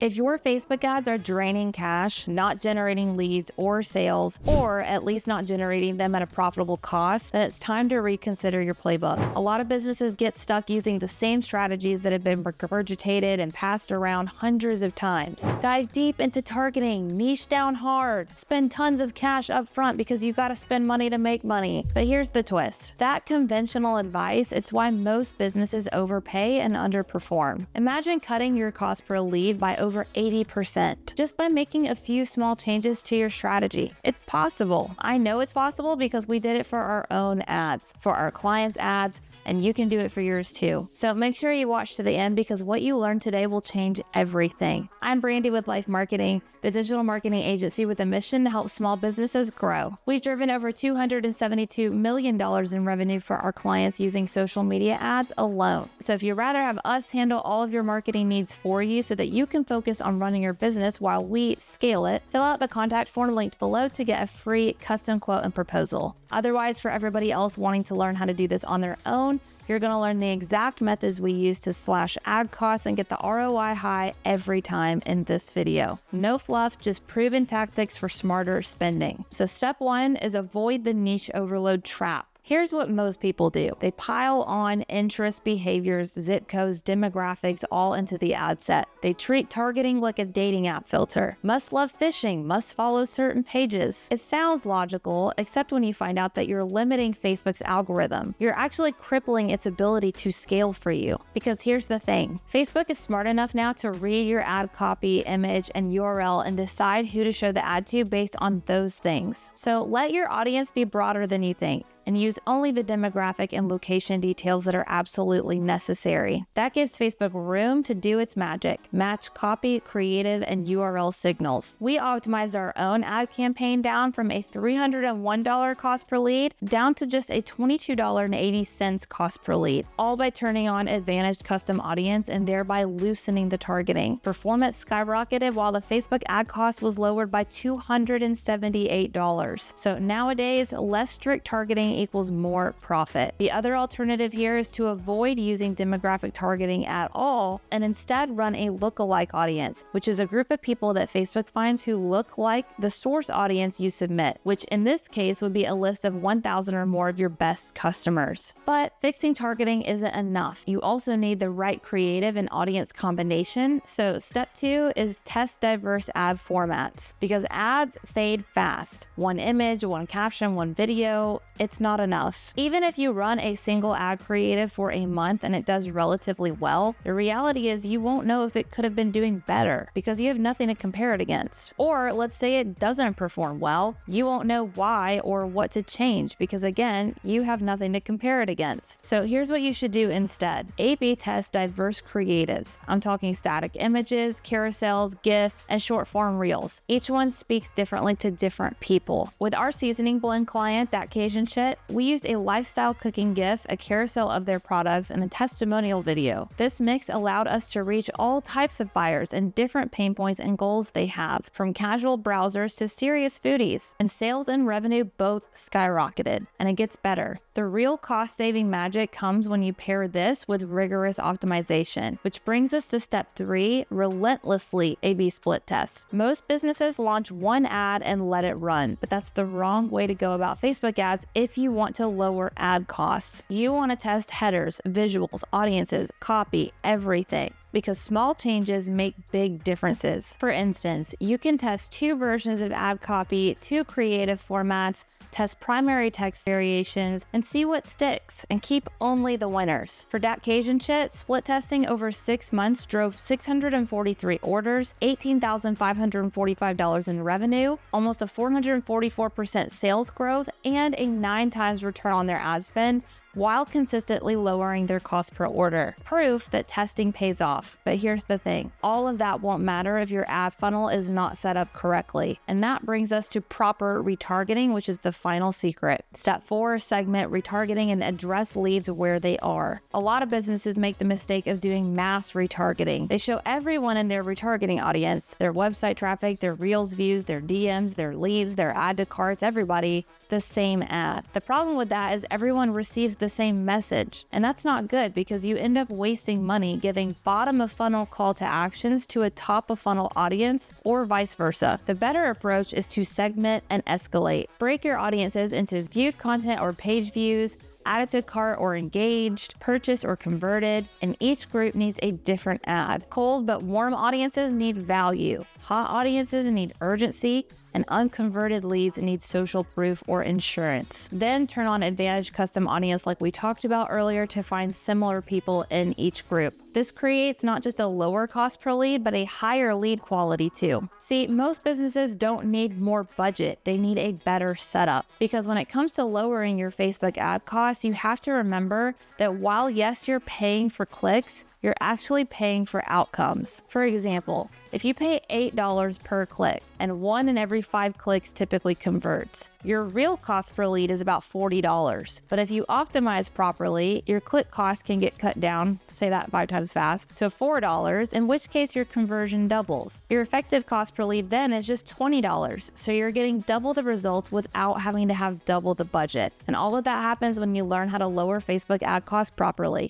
If your Facebook ads are draining cash, not generating leads or sales, or at least not generating them at a profitable cost, then it's time to reconsider your playbook. A lot of businesses get stuck using the same strategies that have been regurgitated and passed around hundreds of times. Dive deep into targeting, niche down hard, spend tons of cash up front because you gotta spend money to make money. But here's the twist. That conventional advice, it's why most businesses overpay and underperform. Imagine cutting your cost per lead by over 80% just by making a few small changes to your strategy. It's possible. I know it's possible because we did it for our own ads, for our clients' ads, and you can do it for yours too. So make sure you watch to the end because what you learn today will change everything. I'm Brandy with Life Marketing, the digital marketing agency with a mission to help small businesses grow. We've driven over $272 million in revenue for our clients using social media ads alone. So if you'd rather have us handle all of your marketing needs for you so that you can focus on running your business while we scale it, fill out the contact form linked below to get a free custom quote and proposal. Otherwise, for everybody else wanting to learn how to do this on their own, you're going to learn the exact methods we use to slash ad costs and get the ROI high every time in this video. No fluff, just proven tactics for smarter spending. So step 1 is avoid the niche overload trap. Here's what most people do. They pile on interest, behaviors, zip codes, demographics all into the ad set. They treat targeting like a dating app filter. Must love fishing, must follow certain pages. It sounds logical, except when you find out that you're limiting Facebook's algorithm. You're actually crippling its ability to scale for you. Because here's the thing. Facebook is smart enough now to read your ad copy, image, and URL and decide who to show the ad to based on those things. So let your audience be broader than you think, and use only the demographic and location details that are absolutely necessary. That gives Facebook room to do its magic, match copy, creative, and URL signals. We optimized our own ad campaign down from a $301 cost per lead down to just a $22.80 cost per lead, all by turning on advantaged custom audience and thereby loosening the targeting. Performance skyrocketed while the Facebook ad cost was lowered by $278. So nowadays, less strict targeting equals more profit. The other alternative here is to avoid using demographic targeting at all and instead run a lookalike audience, which is a group of people that Facebook finds who look like the source audience you submit, which in this case would be a list of 1,000 or more of your best customers. But fixing targeting isn't enough. You also need the right creative and audience combination. So step 2 is test diverse ad formats because ads fade fast. One image, one caption, one video, it's not enough. Even if you run a single ad creative for a month and it does relatively well, the reality is you won't know if it could have been doing better because you have nothing to compare it against. Or let's say it doesn't perform well, you won't know why or what to change because again, you have nothing to compare it against. So here's what you should do instead. A/B test diverse creatives. I'm talking static images, carousels, GIFs, and short form reels. Each one speaks differently to different people. With our seasoning blend client, that Cajun Shit, we used a lifestyle cooking GIF, a carousel of their products, and a testimonial video. This mix allowed us to reach all types of buyers and different pain points and goals they have, from casual browsers to serious foodies. And sales and revenue both skyrocketed. And it gets better. The real cost-saving magic comes when you pair this with rigorous optimization, which brings us to step 3, Relentlessly A/B split test. Most businesses launch one ad and let it run, but that's the wrong way to go about Facebook ads if you want to lower ad costs. You want to test headers, visuals, audiences, copy, everything, because small changes make big differences. For instance, you can test 2 versions of ad copy, 2 creative formats, test primary text variations, and see what sticks, and keep only the winners. For Dat Cajun Shit, split testing over 6 months drove 643 orders, $18,545 in revenue, almost a 444% sales growth, and a 9 times return on their ad spend, while consistently lowering their cost per order. Proof that testing pays off. But here's the thing. All of that won't matter if your ad funnel is not set up correctly. And that brings us to proper retargeting, which is the final secret. Step 4, segment retargeting and address leads where they are. A lot of businesses make the mistake of doing mass retargeting. They show everyone in their retargeting audience, their website traffic, their Reels views, their DMs, their leads, their add to carts, everybody, the same ad. The problem with that is everyone receives the same message. And that's not good because you end up wasting money giving bottom of funnel call to actions to a top of funnel audience or vice versa. The better approach is to segment and escalate. Break your audiences into viewed content or page views, added to cart or engaged, purchased or converted, and each group needs a different ad. Cold but warm audiences need value. Hot audiences need urgency, and unconverted leads need social proof or insurance. Then turn on Advantage Custom Audience like we talked about earlier to find similar people in each group. This creates not just a lower cost per lead, but a higher lead quality too. See, most businesses don't need more budget, they need a better setup. Because when it comes to lowering your Facebook ad costs, you have to remember that while yes, you're paying for clicks, you're actually paying for outcomes. For example, if you pay $8 per click and 1 in every 5 clicks typically converts, your real cost per lead is about $40. But if you optimize properly, your click cost can get cut down, say that 5 times fast, to $4, in which case your conversion doubles. Your effective cost per lead then is just $20, so you're getting double the results without having to have double the budget. And all of that happens when you learn how to lower Facebook ad costs properly.